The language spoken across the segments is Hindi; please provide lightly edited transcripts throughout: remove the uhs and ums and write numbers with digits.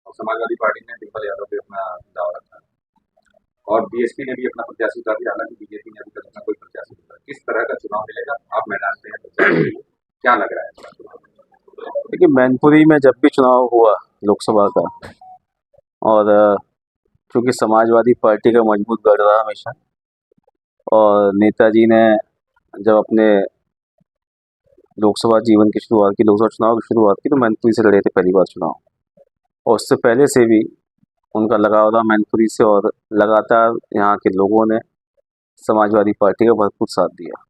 और समाजवादी पार्टी ने डिम्पल यादव पे अपना दाव रखा है और बीएसपी ने भी अपना प्रत्याशी उतार दिया। हालांकि बीजेपी ने अभी तक अपना कोई प्रत्याशी नहीं उतारा। किस तरह का चुनाव मिलेगा? आप मैदान में हैं प्रचार के लिए, क्या लग रहा है इस बार? देखिए, मैनपुरी में जब भी चुनाव हुआ लोकसभा का, और चूंकि समाजवादी पार्टी का मजबूत गढ़ रहा हमेशा, और नेताजी ने जब अपने लोकसभा जीवन की शुरुआत की, लोकसभा चुनाव की शुरुआत की, तो मैनपुरी से लड़े थे पहली बार चुनाव। और उससे पहले से भी उनका लगाव रहा मैनपुरी से, और लगातार यहाँ के लोगों ने समाजवादी पार्टी का भरपूर साथ दिया।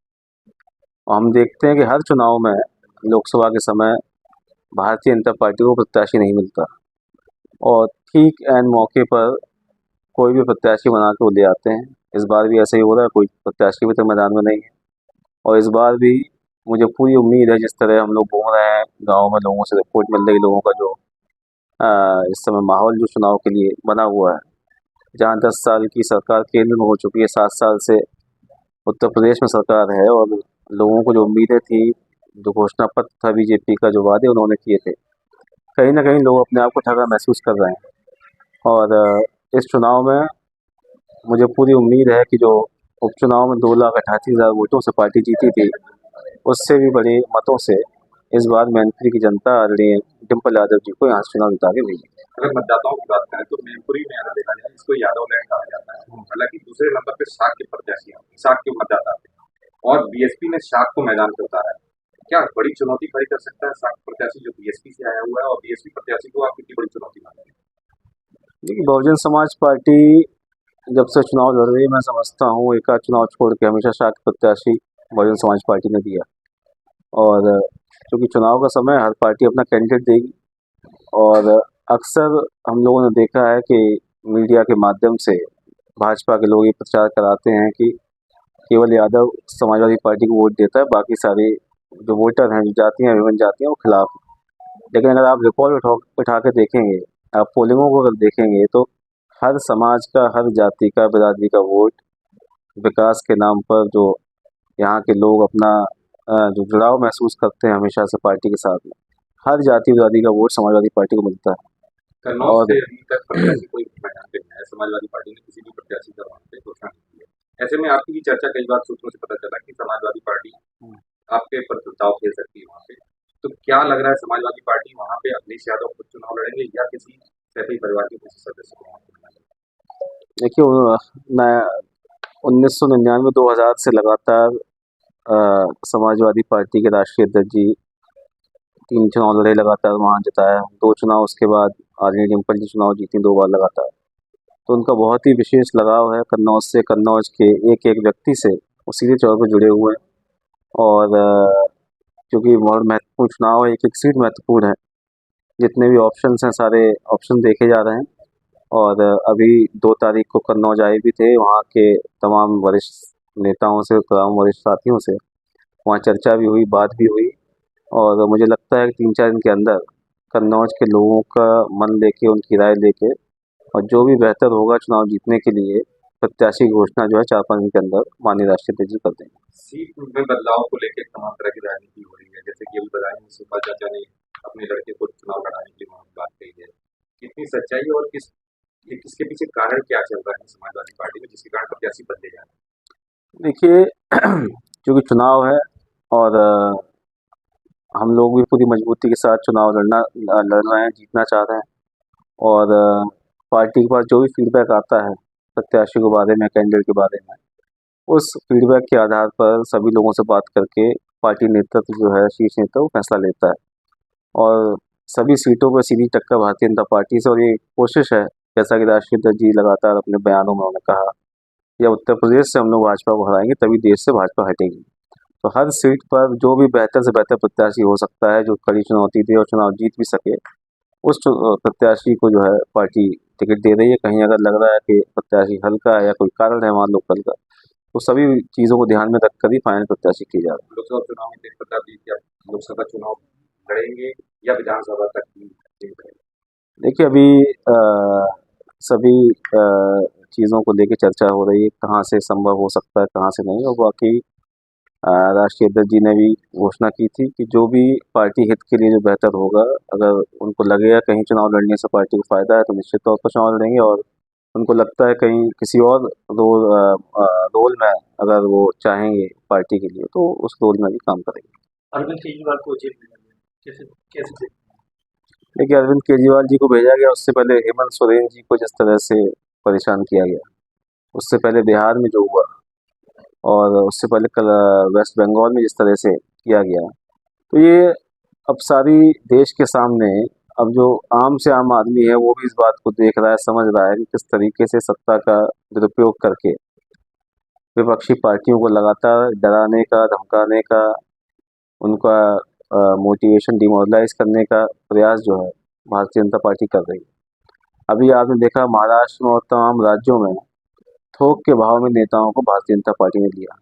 और हम देखते हैं कि हर चुनाव में लोकसभा के समय भारतीय जनता पार्टी को प्रत्याशी नहीं मिलता, और ठीक एन मौके पर कोई भी प्रत्याशी बना के वो ले आते हैं। इस बार भी ऐसा ही हो रहा है, कोई प्रत्याशी भी तो मैदान में नहीं है। और इस बार भी मुझे पूरी उम्मीद है, जिस तरह हम लोग घूम रहे हैं गाँव में, लोगों से रिपोर्ट मिल रही, लोगों का जो इस समय माहौल जो चुनाव के लिए बना हुआ है, जहाँ 10 साल की सरकार केंद्र में हो चुकी है, 7 साल से उत्तर प्रदेश में सरकार है, और लोगों को जो उम्मीदें थी, जो घोषणा पत्र था बीजेपी का, जो वादे उन्होंने किए थे, कहीं ना कहीं लोग अपने आप को ठगा महसूस कर रहे हैं। और इस चुनाव में मुझे पूरी उम्मीद है कि जो उपचुनाव में 2,88,000 वोटों से पार्टी जीती थी, उससे भी बड़े मतों से इस बार मैनपुरी की जनता आदरणीय डिम्पल यादव जी को यहाँ से चुनाव जिता के भेजी। अगर मतदाताओं की बात करें तो मैनपुरी में अगर देखा जाए, इसको यादव लैंड कहा जाता है। हालांकि दूसरे नंबर पे शाक के प्रत्याशी हैं, शाक के मतदाता हैं, और बीएसपी ने शाक को मैदान पे उतारा है। क्या बड़ी चुनौती खड़ी कर सकता है शाक प्रत्याशी जो बीएसपी से आया हुआ है? और बीएसपी प्रत्याशी को आप कितनी बड़ी चुनौती मानते हैं? देखिए, बहुजन समाज पार्टी जब से चुनाव लड़ रही है, मैं समझता हूँ एक आध चुनाव छोड़ के हमेशा शाक प्रत्याशी बहुजन समाज पार्टी ने दिया। और चूँकि चुनाव का समय है, हर पार्टी अपना कैंडिडेट देगी। और अक्सर हम लोगों ने देखा है कि मीडिया के माध्यम से भाजपा के लोग ये प्रचार कराते हैं कि केवल यादव समाजवादी पार्टी को वोट देता है, बाकी सारे जो वोटर हैं, जो जातियाँ, विभिन्न जातियाँ, वो खिलाफ हैं। लेकिन अगर आप रिकॉर्ड उठा उठा के देखेंगे, आप पोलिंगों को अगर देखेंगे, तो हर समाज का, हर जाति का, बिरादरी का वोट विकास के नाम पर, जो यहाँ के लोग अपना जो जुड़ाव महसूस करते हैं हमेशा से पार्टी के साथ में, हर जाति बिरादरी का वोट समाजवादी पार्टी को मिलता है। कन्नौज और से अभी तक प्रत्याशी कोई मैदान पे नहीं है। समाजवादी पार्टी ने किसी भी प्रत्याशी का वहां पे घोषणा नहीं की है। ऐसे में आपकी भी चर्चा कई बार सूत्रों से पता चला कि समाजवादी पार्टी आपके प्रभुत्व खेल सकती है वहां पे। तो क्या लग रहा है, समाजवादी पार्टी वहां पे अखिलेश यादव खुद चुनाव लड़ेंगे या किसी सैफी परिवार के किसी सदस्य को वहां पे बनाएंगे? देखिए, मैं 1999 2000 से लगातार समाजवादी पार्टी के राष्ट्रीय अध्यक्ष जी 3 चुनाव लड़े, लगातार वहाँ जिताया। 2 चुनाव उसके बाद आदरणीय डिम्पल जी चुनाव जीती 2 बार लगातार। तो उनका बहुत ही विशेष लगाव है कन्नौज से, कन्नौज के एक एक व्यक्ति से वो सीधे तौर पर जुड़े हुए हैं। और क्योंकि बहुत महत्वपूर्ण चुनाव है, एक एक सीट महत्वपूर्ण है, जितने भी ऑप्शंस हैं सारे ऑप्शन देखे जा रहे हैं। और अभी 2 तारीख को कन्नौज आए भी थे, वहाँ के तमाम वरिष्ठ नेताओं से, तमाम वरिष्ठ साथियों से वहाँ चर्चा भी हुई, बात भी हुई। और मुझे लगता है कि 3-4 दिन के अंदर कन्नौज के लोगों का मन लेके, उनकी राय लेके, और जो भी बेहतर होगा चुनाव जीतने के लिए, प्रत्याशी की घोषणा जो है 4-5 दिन के अंदर माननीय राष्ट्रीय अध्यक्ष जी कर देंगे। सीट में बदलाव को लेकर तमाम तरह की राजनीति हो रही है। जैसे कि अभी बताया सुषमा चाचा ने अपने लड़के को चुनाव लड़ाने के लिए वहां बात कही है। कितनी सच्चाई है और किसके पीछे कारण क्या चल रहा है समाजवादी पार्टी में, जिसके कारण प्रत्याशी बदले जा रहे हैं? देखिए, चूँकि चुनाव है, और हम लोग भी पूरी मजबूती के साथ चुनाव लड़ रहे हैं, जीतना चाह रहे हैं। और पार्टी के पास जो भी फीडबैक आता है प्रत्याशी के बारे में, कैंडिडेट के बारे में, उस फीडबैक के आधार पर सभी लोगों से बात करके पार्टी नेतृत्व जो है, शीर्ष नेतृत्व, वो फैसला लेता है। और सभी सीटों पर सीधी टक्कर भारतीय जनता पार्टी से। और ये कोशिश है, जैसा कि राष्ट्रीय अध्यक्ष जी लगातार अपने बयानों में उन्होंने कहा, या उत्तर प्रदेश से हम लोग भाजपा को हराएंगे तभी देश से भाजपा हटेगी। तो हर सीट पर जो भी बेहतर से बेहतर प्रत्याशी हो सकता है, जो कड़ी चुनौती दे और चुनाव जीत भी सके, उस प्रत्याशी को जो है पार्टी टिकट दे रही है। कहीं अगर लग रहा है कि प्रत्याशी हल्का है या कोई कारण है वहाँ लोकल का, तो सभी चीज़ों को ध्यान में रखकर ही फाइनल प्रत्याशी की जा रही है। लोकसभा चुनाव में तेज प्रताप जी क्या लोकसभा चुनाव लड़ेंगे या विधानसभा तक ही सीमित रहेंगे? देखिए, अभी सभी चीज़ों को लेके चर्चा हो रही है, कहाँ से संभव हो सकता है, कहाँ से नहीं। और बाकी राष्ट्रीय अध्यक्ष जी ने भी घोषणा की थी कि जो भी पार्टी हित के लिए जो बेहतर होगा, अगर उनको लगेगा कहीं चुनाव लड़ने से पार्टी को फायदा है तो निश्चित तौर पर चुनाव लड़ेंगे, और उनको लगता है कहीं किसी और रोल में अगर वो चाहेंगे पार्टी के लिए तो उस रोल में भी काम करेंगे। अरविंद केजरीवाल को जेल में डाल दिया। कैसे कैसे देखिए, अरविंद केजरीवाल जी को भेजा गया, उससे पहले हेमंत सोरेन जी को जिस तरह से परेशान किया गया, उससे पहले बिहार में जो हुआ, और उससे पहले कल वेस्ट बंगाल में जिस तरह से किया गया, तो ये अब सारी देश के सामने, अब जो आम से आम आदमी है वो भी इस बात को देख रहा है, समझ रहा है कि किस तरीके से सत्ता का दुरुपयोग करके विपक्षी पार्टियों को लगातार डराने का, धमकाने का, उनका मोटिवेशन डिमोरलाइज करने का प्रयास जो है भारतीय जनता पार्टी कर रही है। अभी आपने देखा महाराष्ट्र में और तमाम राज्यों में थोक के भाव में नेताओं को भारतीय जनता पार्टी ने लिया।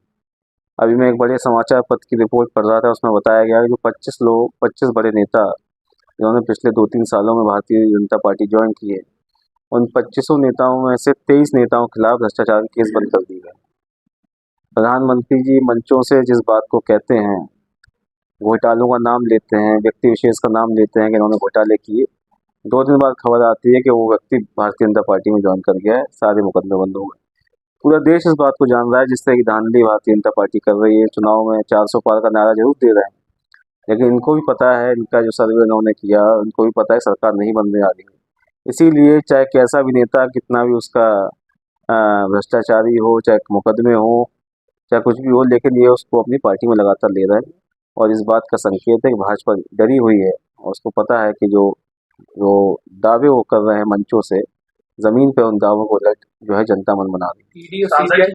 अभी मैं एक बड़े समाचार पत्र की रिपोर्ट पढ़ रहा था, उसमें बताया गया कि जो 25 बड़े नेता जिन्होंने पिछले 2-3 सालों में भारतीय जनता पार्टी ज्वाइन की है, उन 25 नेताओं में से 23 नेताओं के खिलाफ भ्रष्टाचार के केस बंद कर दिए गए। प्रधानमंत्री जी मंचों से जिस बात को कहते हैं, घोटालों का नाम लेते हैं, व्यक्ति विशेष का नाम लेते हैं कि इन्होंने घोटाले किए, 2 दिन बाद खबर आती है कि वो व्यक्ति भारतीय जनता पार्टी में ज्वाइन कर गया है, सारे मुकदमे बंद हो गए। पूरा देश इस बात को जान रहा है जिस तरह की धांधली भारतीय जनता पार्टी कर रही है। चुनाव में 400 पार का नारा जरूर दे रहे हैं, लेकिन इनको भी पता है, इनका जो सर्वे इन्होंने किया, इनको भी पता है सरकार नहीं बनने वाली है। इसीलिए चाहे कैसा भी नेता, कितना भी उसका भ्रष्टाचारी हो, चाहे मुकदमे हो, चाहे कुछ भी हो, लेकिन ये उसको अपनी पार्टी में लगातार ले रहा है, और इस बात का संकेत है कि भाजपा डरी हुई है और उसको पता है कि जो जो दावे वो कर रहे हैं मंचों से, ज़मीन पे उन दावों को उलट जो है जनता मन बना रही है। ईडी और सीबीआई